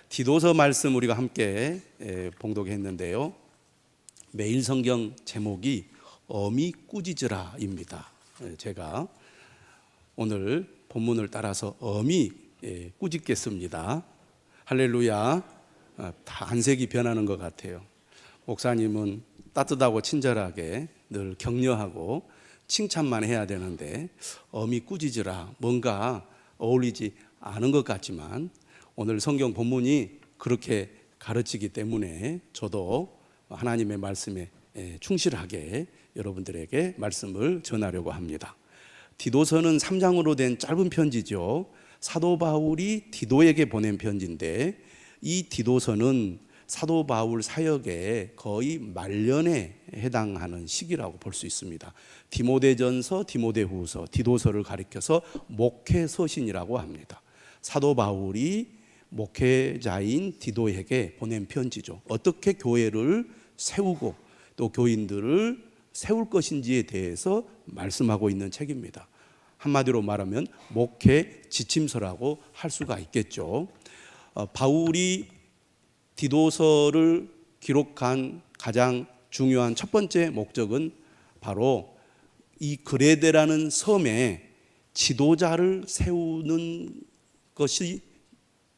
디도서 말씀 우리가 함께 봉독했는데요. 매일 성경 제목이 어미 꾸짖으라입니다. 제가 오늘 본문을 따라서 어미 꾸짖겠습니다. 할렐루야. 다 안색이 변하는 것 같아요. 목사님은 따뜻하고 친절하게 늘 격려하고 칭찬만 해야 되는데 어미 꾸짖으라 뭔가 어울리지 않은 것 같지만 오늘 성경 본문이 그렇게 가르치기 때문에 저도 하나님의 말씀에 충실하게 여러분들에게 말씀을 전하려고 합니다. 디도서는 3장으로 된 짧은 편지죠. 사도 바울이 디도에게 보낸 편지인데 이 디도서는 사도 바울 사역의 거의 말년에 해당하는 시기라고 볼 수 있습니다. 디모데전서, 디모데후서, 디도서를 가리켜서 목회서신이라고 합니다. 사도 바울이 목회자인 디도에게 보낸 편지죠. 어떻게 교회를 세우고 또 교인들을 세울 것인지에 대해서 말씀하고 있는 책입니다. 한마디로 말하면 목회 지침서라고 할 수가 있겠죠. 바울이 디도서를 기록한 가장 중요한 첫 번째 목적은 바로 이 그레데라는 섬에 지도자를 세우는 것이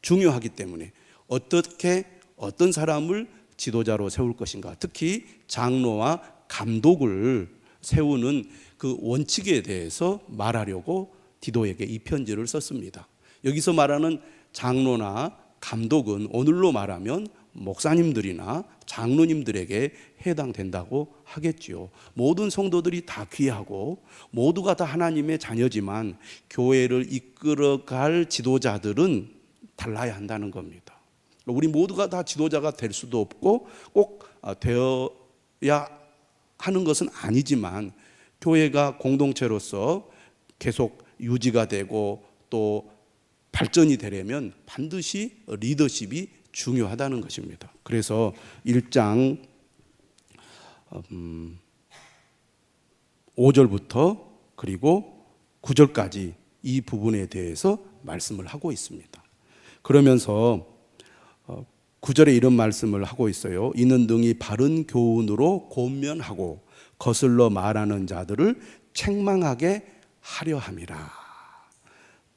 중요하기 때문에 어떤 사람을 지도자로 세울 것인가, 특히 장로와 감독을 세우는 그 원칙에 대해서 말하려고 디도에게 이 편지를 썼습니다. 여기서 말하는 장로나 감독은 오늘로 말하면 목사님들이나 장로님들에게 해당된다고 하겠지요. 모든 성도들이 다 귀하고 모두가 다 하나님의 자녀지만 교회를 이끌어갈 지도자들은 달라야 한다는 겁니다. 우리 모두가 다 지도자가 될 수도 없고 꼭 되어야 하는 것은 아니지만 교회가 공동체로서 계속 유지가 되고 또 발전이 되려면 반드시 리더십이 중요하다는 것입니다. 그래서 1장 5절부터 그리고 9절까지 이 부분에 대해서 말씀을 하고 있습니다. 그러면서 9절에 이런 말씀을 하고 있어요. 이는 능히 바른 교훈으로 권면하고 거슬러 말하는 자들을 책망하게 하려 함이라.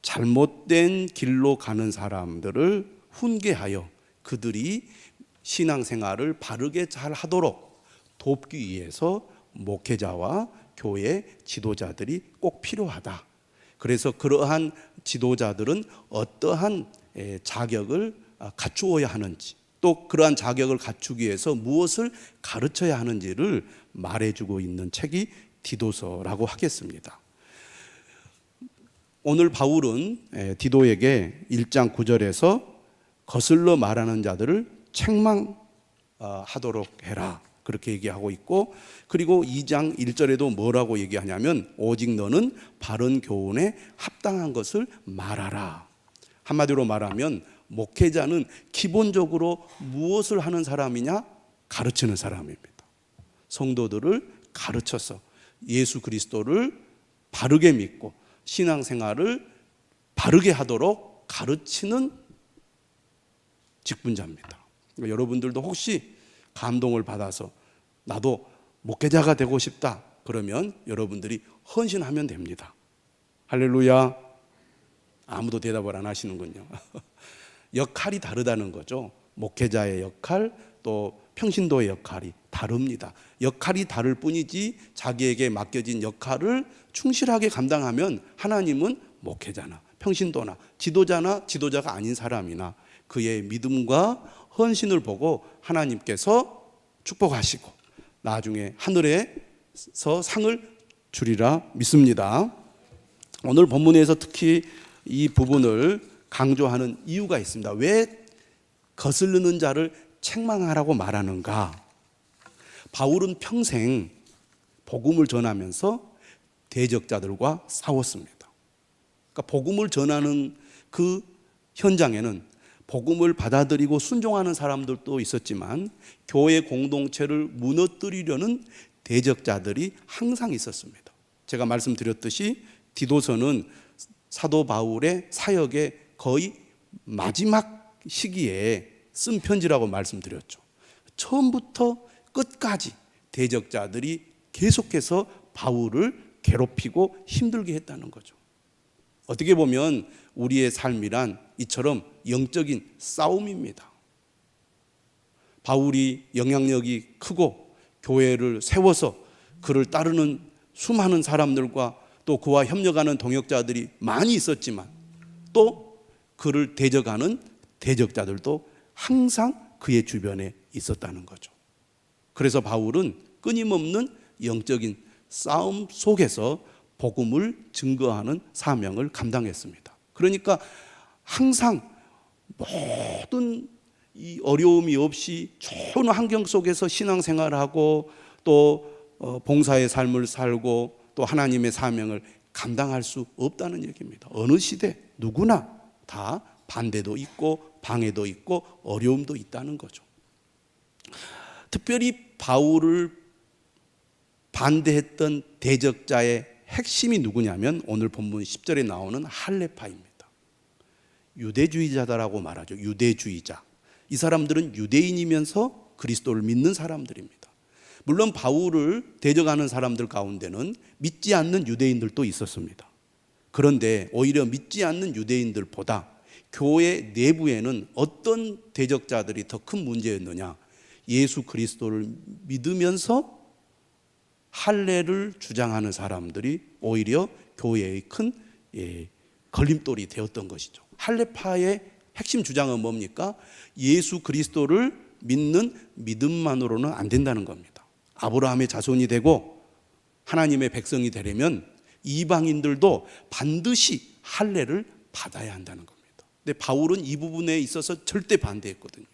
잘못된 길로 가는 사람들을 훈계하여 그들이 신앙생활을 바르게 잘 하도록 돕기 위해서 목회자와 교회 지도자들이 꼭 필요하다. 그래서 그러한 지도자들은 어떠한 자격을 갖추어야 하는지, 또 그러한 자격을 갖추기 위해서 무엇을 가르쳐야 하는지를 말해주고 있는 책이 디도서라고 하겠습니다. 오늘 바울은 디도에게 1장 9절에서 거슬러 말하는 자들을 책망하도록 해라 그렇게 얘기하고 있고, 그리고 2장 1절에도 뭐라고 얘기하냐면 오직 너는 바른 교훈에 합당한 것을 말하라. 한마디로 말하면 목회자는 기본적으로 무엇을 하는 사람이냐? 가르치는 사람입니다. 성도들을 가르쳐서 예수 그리스도를 바르게 믿고 신앙생활을 바르게 하도록 가르치는 직분자입니다. 그러니까 여러분들도 혹시 감동을 받아서 나도 목회자가 되고 싶다 그러면 여러분들이 헌신하면 됩니다. 할렐루야. 아무도 대답을 안 하시는군요. 역할이 다르다는 거죠. 목회자의 역할 또 평신도의 역할이 다릅니다. 역할이 다를 뿐이지 자기에게 맡겨진 역할을 충실하게 감당하면 하나님은 목회자나 평신도나 지도자나 지도자가 아닌 사람이나 그의 믿음과 헌신을 보고 하나님께서 축복하시고 나중에 하늘에서 상을 주리라 믿습니다. 오늘 본문에서 특히 이 부분을 강조하는 이유가 있습니다. 왜 거스르는 자를 책망하라고 말하는가? 바울은 평생 복음을 전하면서 대적자들과 싸웠습니다. 그러니까 복음을 전하는 그 현장에는 복음을 받아들이고 순종하는 사람들도 있었지만 교회 공동체를 무너뜨리려는 대적자들이 항상 있었습니다. 제가 말씀드렸듯이 디도서는 사도 바울의 사역의 거의 마지막 시기에 쓴 편지라고 말씀드렸죠. 처음부터 끝까지 대적자들이 계속해서 바울을 괴롭히고 힘들게 했다는 거죠. 어떻게 보면 우리의 삶이란 이처럼 영적인 싸움입니다. 바울이 영향력이 크고 교회를 세워서 그를 따르는 수많은 사람들과 또 그와 협력하는 동역자들이 많이 있었지만 또 그를 대적하는 대적자들도 항상 그의 주변에 있었다는 거죠. 그래서 바울은 끊임없는 영적인 싸움 속에서 복음을 증거하는 사명을 감당했습니다. 그러니까 항상 모든 이 어려움이 없이 좋은 환경 속에서 신앙생활하고 또 봉사의 삶을 살고 또 하나님의 사명을 감당할 수 없다는 얘기입니다. 어느 시대 누구나 다 반대도 있고 방해도 있고 어려움도 있다는 거죠. 특별히 바울을 반대했던 대적자의 핵심이 누구냐면 오늘 본문 10절에 나오는 할레파입니다. 유대주의자다라고 말하죠. 유대주의자. 이 사람들은 유대인이면서 그리스도를 믿는 사람들입니다. 물론 바울을 대적하는 사람들 가운데는 믿지 않는 유대인들도 있었습니다. 그런데 오히려 믿지 않는 유대인들보다 교회 내부에는 어떤 대적자들이 더 큰 문제였느냐? 예수 그리스도를 믿으면서 할례를 주장하는 사람들이 오히려 교회의 큰 걸림돌이 되었던 것이죠. 할례파의 핵심 주장은 뭡니까? 예수 그리스도를 믿는 믿음만으로는 안 된다는 겁니다. 아브라함의 자손이 되고 하나님의 백성이 되려면 이방인들도 반드시 할례를 받아야 한다는 겁니다. 근데 바울은 이 부분에 있어서 절대 반대했거든요.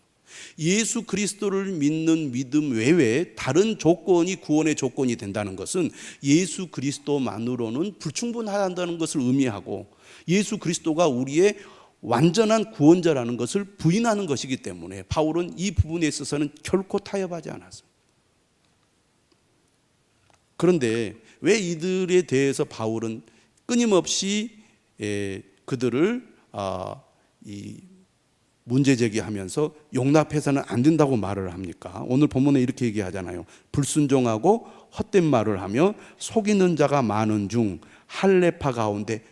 예수 그리스도를 믿는 믿음 외에 다른 조건이 구원의 조건이 된다는 것은 예수 그리스도만으로는 불충분하다는 것을 의미하고 예수 그리스도가 우리의 완전한 구원자라는 것을 부인하는 것이기 때문에 바울은 이 부분에 있어서는 결코 타협하지 않았습니다. 그런데 왜 이들에 대해서 바울은 끊임없이 그들을 문제 제기하면서 용납해서는 안 된다고 말을 합니까? 오늘 본문에 이렇게 얘기하잖아요. 불순종하고 헛된 말을 하며 속이는 자가 많은 중 할례파 가운데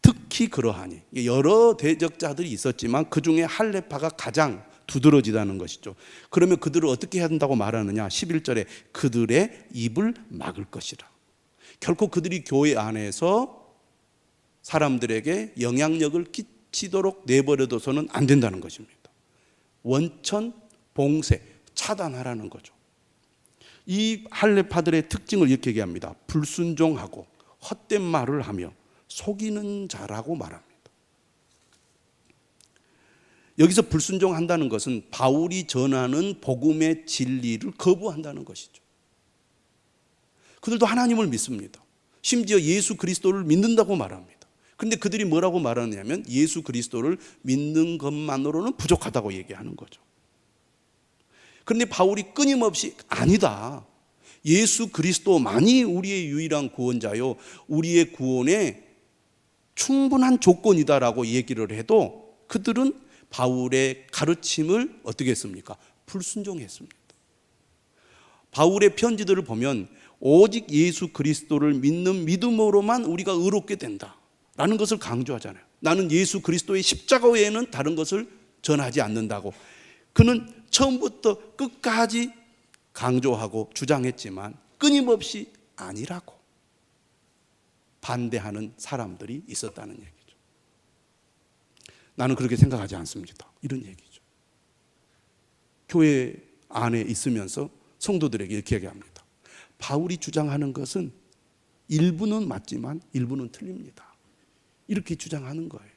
특히 그러하니, 여러 대적자들이 있었지만 그 중에 할례파가 가장 두드러지다는 것이죠. 그러면 그들을 어떻게 해야 된다고 말하느냐? 11절에 그들의 입을 막을 것이라. 결코 그들이 교회 안에서 사람들에게 영향력을 끼치도록 내버려둬서는 안 된다는 것입니다. 원천, 봉쇄, 차단하라는 거죠. 이 할례파들의 특징을 이렇게 얘기합니다. 불순종하고 헛된 말을 하며 속이는 자라고 말합니다. 여기서 불순종한다는 것은 바울이 전하는 복음의 진리를 거부한다는 것이죠. 그들도 하나님을 믿습니다. 심지어 예수 그리스도를 믿는다고 말합니다. 그런데 그들이 뭐라고 말하냐면 예수 그리스도를 믿는 것만으로는 부족하다고 얘기하는 거죠. 그런데 바울이 끊임없이 아니다. 예수 그리스도만이 우리의 유일한 구원자요, 우리의 구원의 충분한 조건이다라고 얘기를 해도 그들은 바울의 가르침을 어떻게 했습니까? 불순종했습니다. 바울의 편지들을 보면 오직 예수 그리스도를 믿는 믿음으로만 우리가 의롭게 된다라는 것을 강조하잖아요. 나는 예수 그리스도의 십자가 외에는 다른 것을 전하지 않는다고 그는 처음부터 끝까지 강조하고 주장했지만 끊임없이 아니라고 반대하는 사람들이 있었다는 얘기죠. 나는 그렇게 생각하지 않습니다. 이런 얘기죠. 교회 안에 있으면서 성도들에게 이렇게 얘기합니다. 바울이 주장하는 것은 일부는 맞지만 일부는 틀립니다. 이렇게 주장하는 거예요.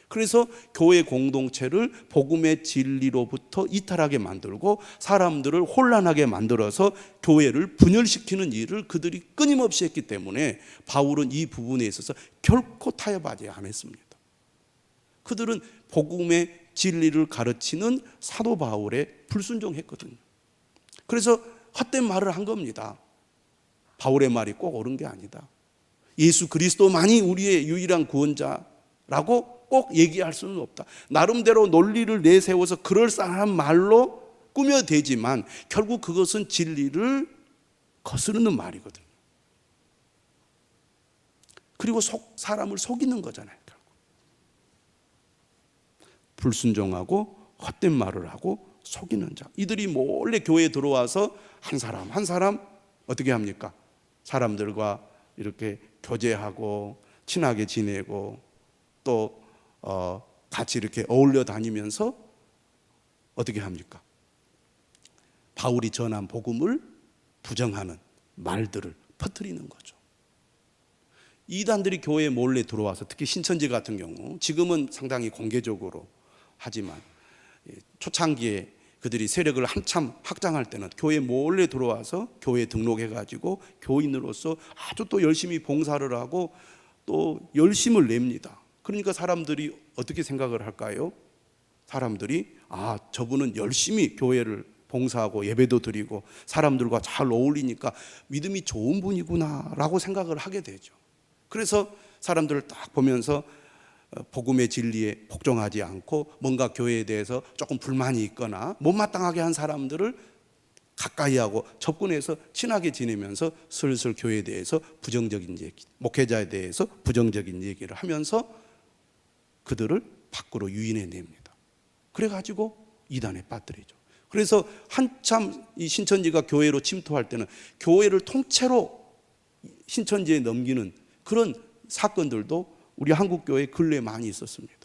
그래서 교회 공동체를 복음의 진리로부터 이탈하게 만들고 사람들을 혼란하게 만들어서 교회를 분열시키는 일을 그들이 끊임없이 했기 때문에 바울은 이 부분에 있어서 결코 타협하지 않았습니다. 그들은 복음의 진리를 가르치는 사도 바울에 불순종했거든요. 그래서 헛된 말을 한 겁니다. 바울의 말이 꼭 옳은 게 아니다. 예수 그리스도만이 우리의 유일한 구원자라고 꼭 얘기할 수는 없다. 나름대로 논리를 내세워서 그럴싸한 말로 꾸며대지만 결국 그것은 진리를 거스르는 말이거든요. 그리고 사람을 속이는 거잖아요. 결국. 불순종하고 헛된 말을 하고 속이는 자. 이들이 몰래 교회에 들어와서 한 사람 한 사람 어떻게 합니까? 사람들과 이렇게 교제하고 친하게 지내고 또 같이 이렇게 어울려 다니면서 어떻게 합니까? 바울이 전한 복음을 부정하는 말들을 퍼뜨리는 거죠. 이단들이 교회에 몰래 들어와서 특히 신천지 같은 경우 지금은 상당히 공개적으로 하지만 초창기에 그들이 세력을 한참 확장할 때는 교회에 몰래 들어와서 교회에 등록해가지고 교인으로서 아주 또 열심히 봉사를 하고 또 열심을 냅니다. 그러니까 사람들이 어떻게 생각을 할까요? 사람들이 저분은 열심히 교회를 봉사하고 예배도 드리고 사람들과 잘 어울리니까 믿음이 좋은 분이구나 라고 생각을 하게 되죠. 그래서 사람들을 딱 보면서 복음의 진리에 복종하지 않고 뭔가 교회에 대해서 조금 불만이 있거나 못마땅하게 한 사람들을 가까이 하고 접근해서 친하게 지내면서 슬슬 교회에 대해서 부정적인 얘기, 목회자에 대해서 부정적인 얘기를 하면서 그들을 밖으로 유인해 냅니다. 그래가지고 이단에 빠뜨리죠. 그래서 한참 이 신천지가 교회로 침투할 때는 교회를 통째로 신천지에 넘기는 그런 사건들도 우리 한국교회 근래에 많이 있었습니다.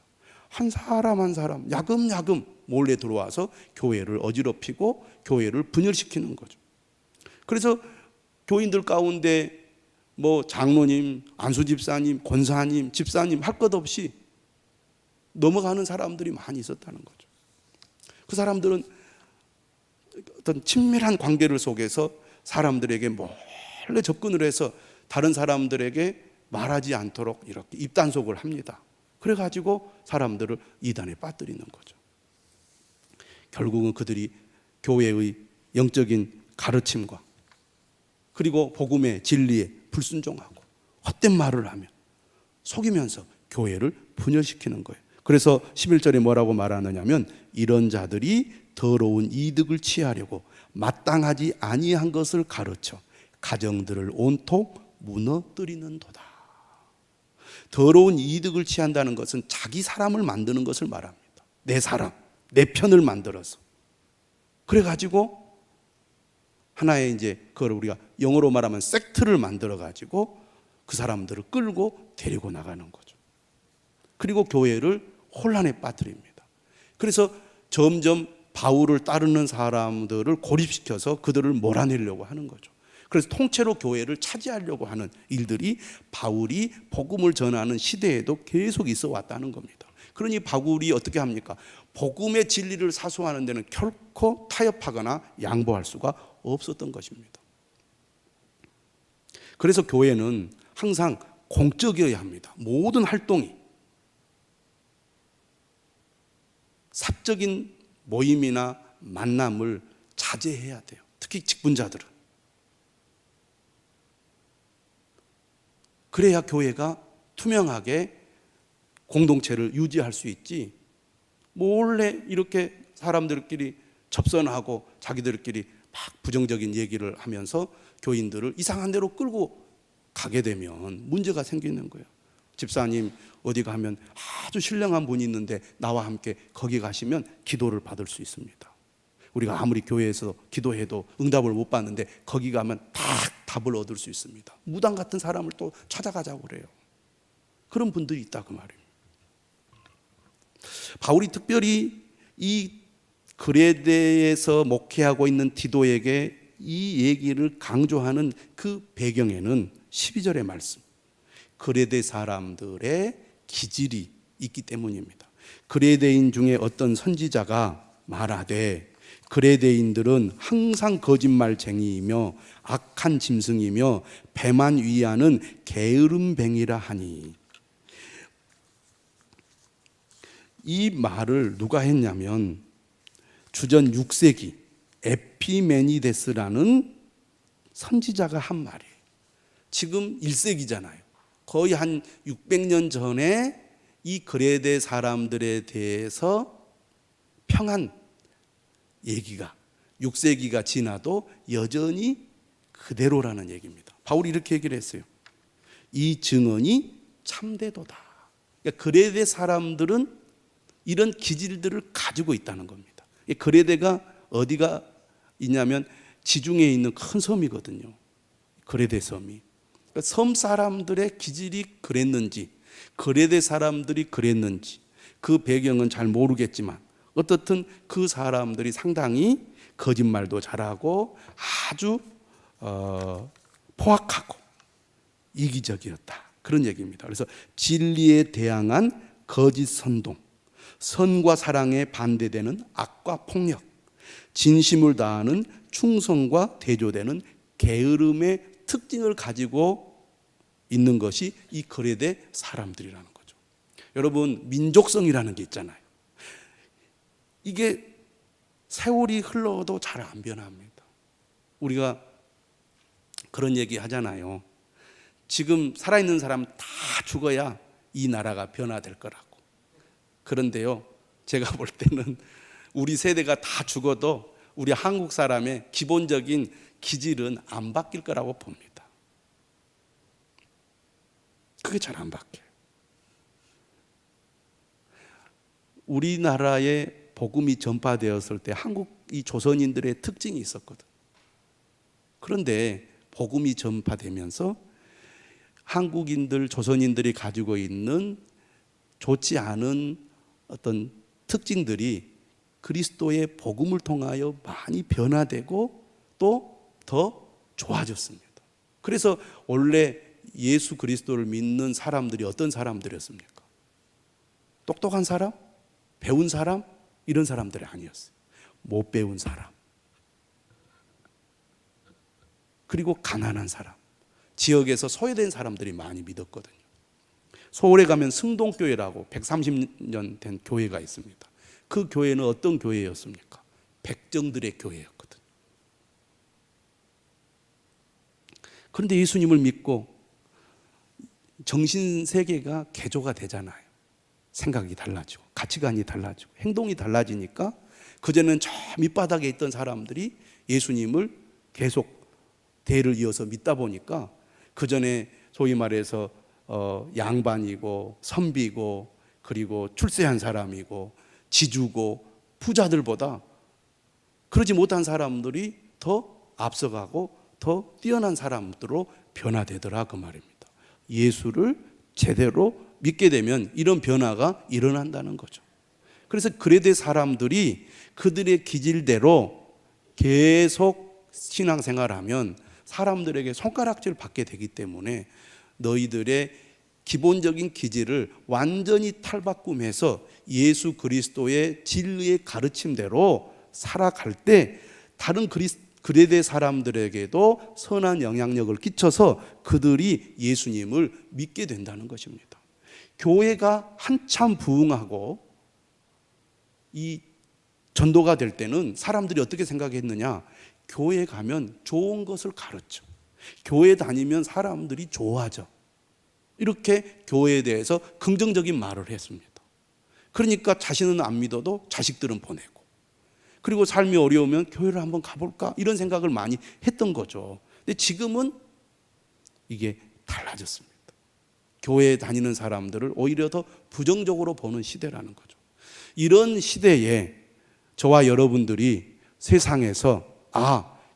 한 사람 한 사람 야금야금 몰래 들어와서 교회를 어지럽히고 교회를 분열시키는 거죠. 그래서 교인들 가운데 뭐 장로님, 안수집사님, 권사님, 집사님 할 것 없이 넘어가는 사람들이 많이 있었다는 거죠. 그 사람들은 어떤 친밀한 관계를 속에서 사람들에게 몰래 접근을 해서 다른 사람들에게 말하지 않도록 이렇게 입단속을 합니다. 그래가지고 사람들을 이단에 빠뜨리는 거죠. 결국은 그들이 교회의 영적인 가르침과 그리고 복음의 진리에 불순종하고 헛된 말을 하며 속이면서 교회를 분열시키는 거예요. 그래서 11절에 뭐라고 말하느냐면 이런 자들이 더러운 이득을 취하려고 마땅하지 아니한 것을 가르쳐 가정들을 온통 무너뜨리는도다. 더러운 이득을 취한다는 것은 자기 사람을 만드는 것을 말합니다. 내 사람, 내 편을 만들어서. 그래가지고 하나의 이제 그걸 우리가 영어로 말하면 섹트를 만들어가지고 그 사람들을 끌고 데리고 나가는 거죠. 그리고 교회를 혼란에 빠뜨립니다. 그래서 점점 바울을 따르는 사람들을 고립시켜서 그들을 몰아내려고 하는 거죠. 그래서 통째로 교회를 차지하려고 하는 일들이 바울이 복음을 전하는 시대에도 계속 있어 왔다는 겁니다. 그러니 바울이 어떻게 합니까? 복음의 진리를 사수하는 데는 결코 타협하거나 양보할 수가 없었던 것입니다. 그래서 교회는 항상 공적이어야 합니다. 모든 활동이 사적인 모임이나 만남을 자제해야 돼요. 특히 직분자들은. 그래야 교회가 투명하게 공동체를 유지할 수 있지, 몰래 이렇게 사람들끼리 접선하고 자기들끼리 막 부정적인 얘기를 하면서 교인들을 이상한 데로 끌고 가게 되면 문제가 생기는 거예요. 집사님 어디 가면 아주 신령한 분이 있는데 나와 함께 거기 가시면 기도를 받을 수 있습니다. 우리가 아무리 교회에서 기도해도 응답을 못 받는데 거기 가면 다 답을 얻을 수 있습니다. 무당 같은 사람을 또 찾아가자고 그래요. 그런 분들이 있다 그 말이에요. 바울이 특별히 이 그레데에서 목회하고 있는 디도에게 이 얘기를 강조하는 그 배경에는 12절의 말씀, 그레데 사람들의 기질이 있기 때문입니다. 그레데인 중에 어떤 선지자가 말하되 그레데인들은 항상 거짓말쟁이이며 악한 짐승이며 배만 위하는 게으름뱅이라 하니. 이 말을 누가 했냐면 주전 6세기 에피메니데스라는 선지자가 한 말이에요. 지금 1세기잖아요. 거의 한 600년 전에 이 그레데 사람들에 대해서 평한 얘기가 6세기가 지나도 여전히 그대로라는 얘기입니다. 바울이 이렇게 얘기를 했어요. 이 증언이 참되도다. 그러니까 그레데 사람들은 이런 기질들을 가지고 있다는 겁니다. 그레데가 어디가 있냐면 지중해에 있는 큰 섬이거든요. 그레데 섬이. 그러니까 섬 사람들의 기질이 그랬는지, 그레데 사람들이 그랬는지 그 배경은 잘 모르겠지만 어떻든 그 사람들이 상당히 거짓말도 잘하고 아주 포악하고 이기적이었다. 그런 얘기입니다. 그래서 진리에 대항한 거짓 선동, 선과 사랑에 반대되는 악과 폭력, 진심을 다하는 충성과 대조되는 게으름의 특징을 가지고 있는 것이 이 그레데 사람들이라는 거죠. 여러분, 민족성이라는 게 있잖아요. 이게 세월이 흘러도 잘 안 변합니다. 우리가 그런 얘기 하잖아요. 지금 살아있는 사람 다 죽어야 이 나라가 변화될 거라고. 그런데요, 제가 볼 때는 우리 세대가 다 죽어도 우리 한국 사람의 기본적인 기질은 안 바뀔 거라고 봅니다. 그게 잘 안 바뀌어요. 우리나라에 복음이 전파되었을 때 한국 이 조선인들의 특징이 있었거든. 그런데 복음이 전파되면서 한국인들, 조선인들이 가지고 있는 좋지 않은 어떤 특징들이 그리스도의 복음을 통하여 많이 변화되고 또 더 좋아졌습니다. 그래서 원래 예수 그리스도를 믿는 사람들이 어떤 사람들이었습니까? 똑똑한 사람? 배운 사람? 이런 사람들이 아니었어요. 못 배운 사람, 그리고 가난한 사람, 지역에서 소외된 사람들이 많이 믿었거든요. 서울에 가면 승동교회라고 130년 된 교회가 있습니다. 그 교회는 어떤 교회였습니까? 백정들의 교회였거든요. 그런데 예수님을 믿고 정신세계가 개조가 되잖아요. 생각이 달라지고 가치관이 달라지고 행동이 달라지니까 그전에는 저 밑바닥에 있던 사람들이 예수님을 계속 대를 이어서 믿다 보니까 그전에 소위 말해서 양반이고 선비고 그리고 출세한 사람이고 지주고 부자들보다 그러지 못한 사람들이 더 앞서가고 더 뛰어난 사람들로 변화되더라 그 말입니다. 예수를 제대로 믿게 되면 이런 변화가 일어난다는 거죠. 그래서 그레데 사람들이 그들의 기질대로 계속 신앙생활하면 사람들에게 손가락질 받게 되기 때문에 너희들의 기본적인 기질을 완전히 탈바꿈해서 예수 그리스도의 진리의 가르침대로 살아갈 때 다른 그레데 사람들에게도 선한 영향력을 끼쳐서 그들이 예수님을 믿게 된다는 것입니다. 교회가 한참 부흥하고 이 전도가 될 때는 사람들이 어떻게 생각했느냐? 교회 가면 좋은 것을 가르쳐. 교회 다니면 사람들이 좋아져. 이렇게 교회에 대해서 긍정적인 말을 했습니다. 그러니까 자신은 안 믿어도 자식들은 보내고, 그리고 삶이 어려우면 교회를 한번 가볼까? 이런 생각을 많이 했던 거죠. 근데 지금은 이게 달라졌습니다. 교회에 다니는 사람들을 오히려 더 부정적으로 보는 시대라는 거죠. 이런 시대에 저와 여러분들이 세상에서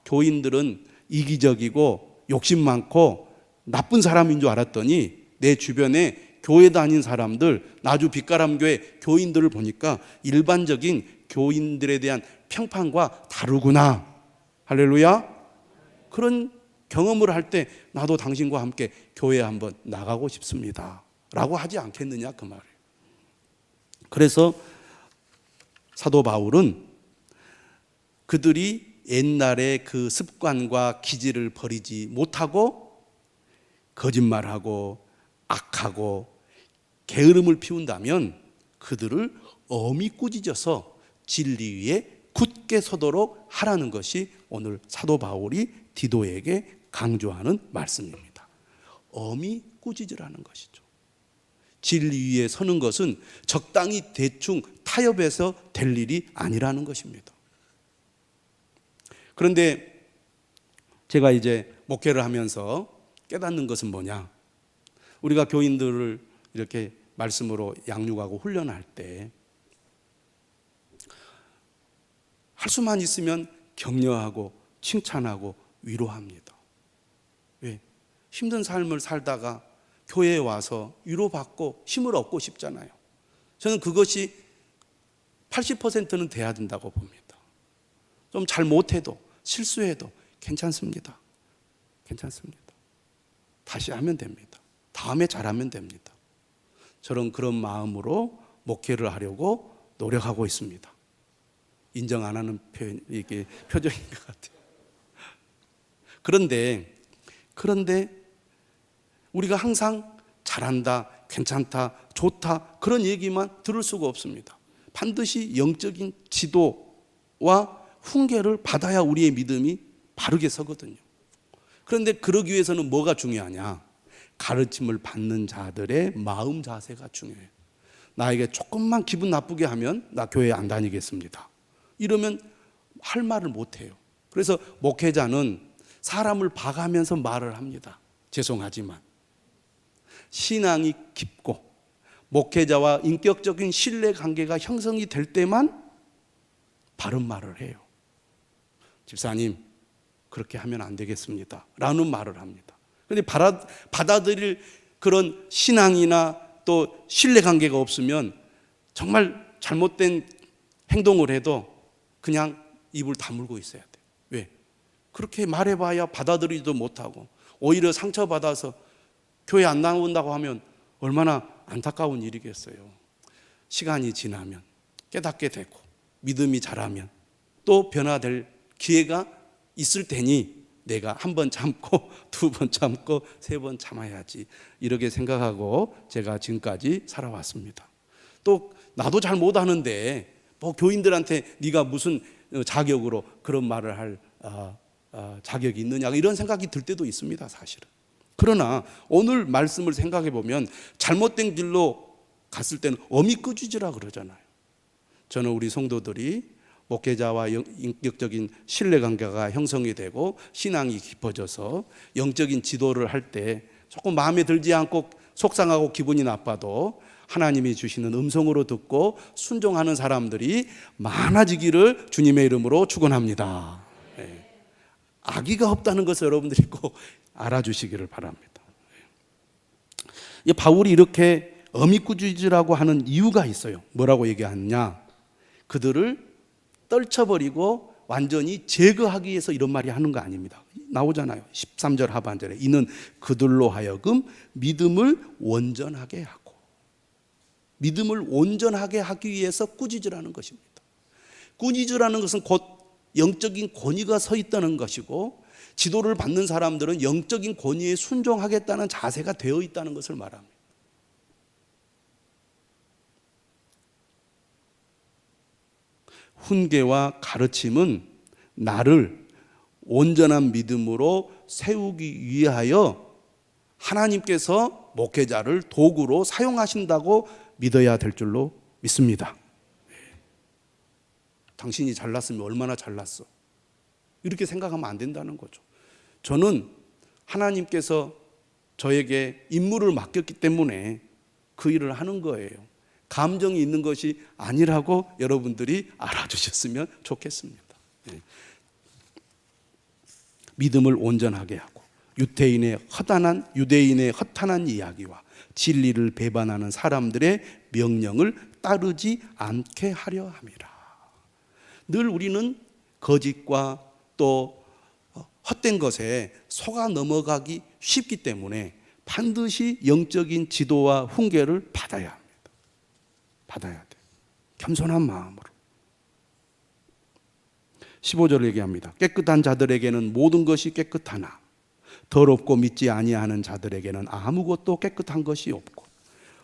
교인들은 이기적이고 욕심 많고 나쁜 사람인 줄 알았더니 내 주변에 교회 다닌 사람들, 나주 빛가람교회 교인들을 보니까 일반적인 교인들에 대한 평판과 다르구나. 할렐루야. 그런 경험을 할 때 나도 당신과 함께 교회에 한번 나가고 싶습니다 라고 하지 않겠느냐 그 말이에요. 그래서 사도 바울은 그들이 옛날에 그 습관과 기질을 버리지 못하고 거짓말하고 악하고 게으름을 피운다면 그들을 엄히 꾸짖어서 진리 위에 굳게 서도록 하라는 것이 오늘 사도 바울이 디도에게 강조하는 말씀입니다. 엄히 꾸짖으라는 것이죠. 진리 위에 서는 것은 적당히 대충 타협해서 될 일이 아니라는 것입니다. 그런데 제가 이제 목회를 하면서 깨닫는 것은 뭐냐? 우리가 교인들을 이렇게 말씀으로 양육하고 훈련할 때 할 수만 있으면 격려하고 칭찬하고 위로합니다. 왜? 힘든 삶을 살다가 교회에 와서 위로받고 힘을 얻고 싶잖아요. 저는 그것이 80%는 돼야 된다고 봅니다. 좀 잘못해도 실수해도 괜찮습니다. 괜찮습니다. 다시 하면 됩니다. 다음에 잘하면 됩니다. 저는 그런 마음으로 목회를 하려고 노력하고 있습니다. 인정 안 하는 표현, 이게 표정인 것 같아요. 그런데 우리가 항상 잘한다, 괜찮다, 좋다 그런 얘기만 들을 수가 없습니다. 반드시 영적인 지도와 훈계를 받아야 우리의 믿음이 바르게 서거든요. 그런데 그러기 위해서는 뭐가 중요하냐? 가르침을 받는 자들의 마음 자세가 중요해요. 나에게 조금만 기분 나쁘게 하면 나 교회 안 다니겠습니다. 이러면 할 말을 못해요. 그래서 목회자는 사람을 봐가면서 말을 합니다. 죄송하지만 신앙이 깊고 목회자와 인격적인 신뢰관계가 형성이 될 때만 바른 말을 해요. 집사님, 그렇게 하면 안 되겠습니다 라는 말을 합니다. 그런데 받아들일 그런 신앙이나 또 신뢰관계가 없으면 정말 잘못된 행동을 해도 그냥 입을 다물고 있어야 돼요. 왜? 그렇게 말해봐야 받아들이지도 못하고 오히려 상처받아서 교회 안 나온다고 하면 얼마나 안타까운 일이겠어요. 시간이 지나면 깨닫게 되고 믿음이 자라면 또 변화될 기회가 있을 테니 내가 한 번 참고 두 번 참고 세 번 참아야지, 이렇게 생각하고 제가 지금까지 살아왔습니다. 또 나도 잘 못하는데 뭐 교인들한테 네가 무슨 자격으로 그런 말을 할 자격이 있느냐, 이런 생각이 들 때도 있습니다, 사실은. 그러나 오늘 말씀을 생각해 보면 잘못된 길로 갔을 때는 어미끄주지라 그러잖아요. 저는 우리 성도들이 목회자와 인격적인 신뢰관계가 형성이 되고 신앙이 깊어져서 영적인 지도를 할 때 조금 마음에 들지 않고 속상하고 기분이 나빠도 하나님이 주시는 음성으로 듣고 순종하는 사람들이 많아지기를 주님의 이름으로 축원합니다. 네. 악의가 없다는 것을 여러분들이 꼭 알아주시기를 바랍니다. 바울이 이렇게 어미꾸주지라고 하는 이유가 있어요. 뭐라고 얘기하느냐? 그들을 떨쳐버리고 완전히 제거하기 위해서 이런 말이 하는 거 아닙니다. 나오잖아요. 13절 하반절에 이는 그들로 하여금 믿음을 온전하게 하고, 믿음을 온전하게 하기 위해서 꾸짖으라는 것입니다. 꾸짖으라는 것은 곧 영적인 권위가 서 있다는 것이고, 지도를 받는 사람들은 영적인 권위에 순종하겠다는 자세가 되어 있다는 것을 말합니다. 훈계와 가르침은 나를 온전한 믿음으로 세우기 위하여 하나님께서 목회자를 도구로 사용하신다고 믿어야 될 줄로 믿습니다. 당신이 잘났으면 얼마나 잘났어, 이렇게 생각하면 안 된다는 거죠. 저는 하나님께서 저에게 임무를 맡겼기 때문에 그 일을 하는 거예요. 감정이 있는 것이 아니라고 여러분들이 알아주셨으면 좋겠습니다. 믿음을 온전하게 하고 유대인의 허탄한 이야기와 진리를 배반하는 사람들의 명령을 따르지 않게 하려 함이라. 늘 우리는 거짓과 또 헛된 것에 속아 넘어가기 쉽기 때문에 반드시 영적인 지도와 훈계를 받아야 합니다. 받아야 돼. 겸손한 마음으로. 15절을 얘기합니다. 깨끗한 자들에게는 모든 것이 깨끗하나 더럽고 믿지 아니하는 자들에게는 아무것도 깨끗한 것이 없고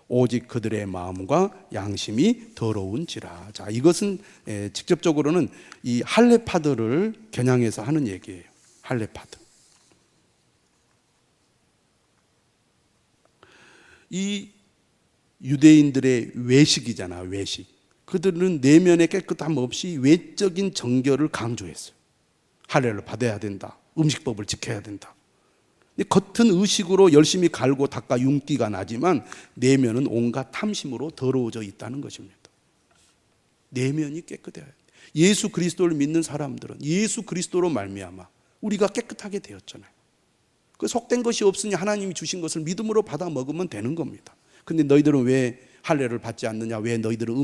오직 그들의 마음과 양심이 더러운지라. 자, 이것은 직접적으로는 이 할례파들을 겨냥해서 하는 얘기예요. 할례파들. 이 유대인들의 외식이잖아, 외식. 그들은 내면의 깨끗함 없이 외적인 정결을 강조했어요. 할례를 받아야 된다. 음식법을 지켜야 된다. 겉은 의식으로 열심히 갈고 닦아 윤기가 나지만 내면은 온갖 탐심으로 더러워져 있다는 것입니다. 내면이 깨끗해야 돼. 예수 그리스도를 믿는 사람들은 예수 그리스도로 말미암아 우리가 깨끗하게 되었잖아요. 그 속된 것이 없으니 하나님이 주신 것을 믿음으로 받아 먹으면 되는 겁니다. 근데 너희들은 왜 할례를 받지 않느냐? 왜 너희들은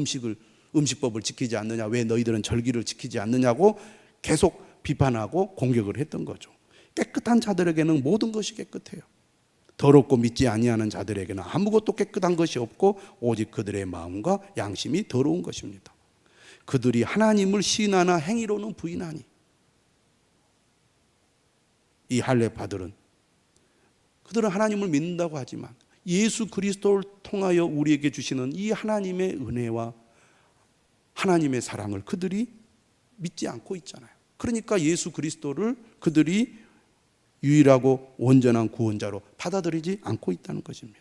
음식법을 지키지 않느냐? 왜 너희들은 절기를 지키지 않느냐고 계속 비판하고 공격을 했던 거죠. 깨끗한 자들에게는 모든 것이 깨끗해요. 더럽고 믿지 아니하는 자들에게는 아무것도 깨끗한 것이 없고 오직 그들의 마음과 양심이 더러운 것입니다. 그들이 하나님을 시인하나 행위로는 부인하니. 이 할례파들은 그들은 하나님을 믿는다고 하지만 예수 그리스도를 통하여 우리에게 주시는 이 하나님의 은혜와 하나님의 사랑을 그들이 믿지 않고 있잖아요. 그러니까 예수 그리스도를 그들이 유일하고 온전한 구원자로 받아들이지 않고 있다는 것입니다.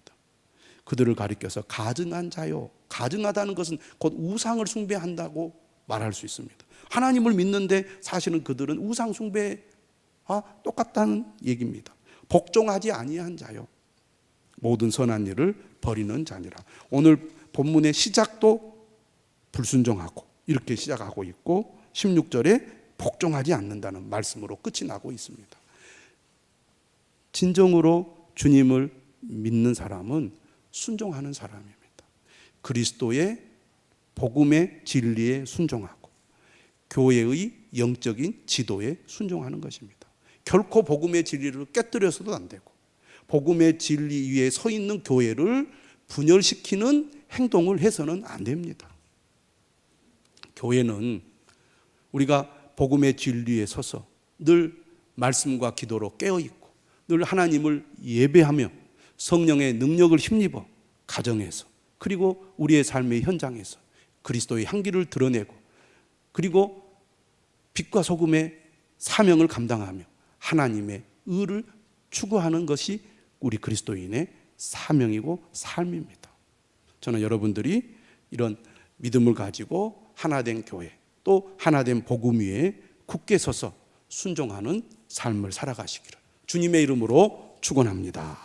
그들을 가리켜서 가증한 자요. 가증하다는 것은 곧 우상을 숭배한다고 말할 수 있습니다. 하나님을 믿는데 사실은 그들은 우상 숭배와 똑같다는 얘기입니다. 복종하지 아니한 자요. 모든 선한 일을 버리는 자니라. 오늘 본문의 시작도 불순종하고 이렇게 시작하고 있고 16절에 복종하지 않는다는 말씀으로 끝이 나고 있습니다. 진정으로 주님을 믿는 사람은 순종하는 사람입니다. 그리스도의 복음의 진리에 순종하고 교회의 영적인 지도에 순종하는 것입니다. 결코 복음의 진리를 깨뜨려서도 안 되고 복음의 진리 위에 서 있는 교회를 분열시키는 행동을 해서는 안 됩니다. 교회는 우리가 복음의 진리에 서서 늘 말씀과 기도로 깨어있고 늘 하나님을 예배하며 성령의 능력을 힘입어 가정에서 그리고 우리의 삶의 현장에서 그리스도의 향기를 드러내고 그리고 빛과 소금의 사명을 감당하며 하나님의 의를 추구하는 것이 우리 그리스도인의 사명이고 삶입니다. 저는 여러분들이 이런 믿음을 가지고 하나된 교회 또 하나된 복음 위에 굳게 서서 순종하는 삶을 살아가시기를 주님의 이름으로 축원합니다.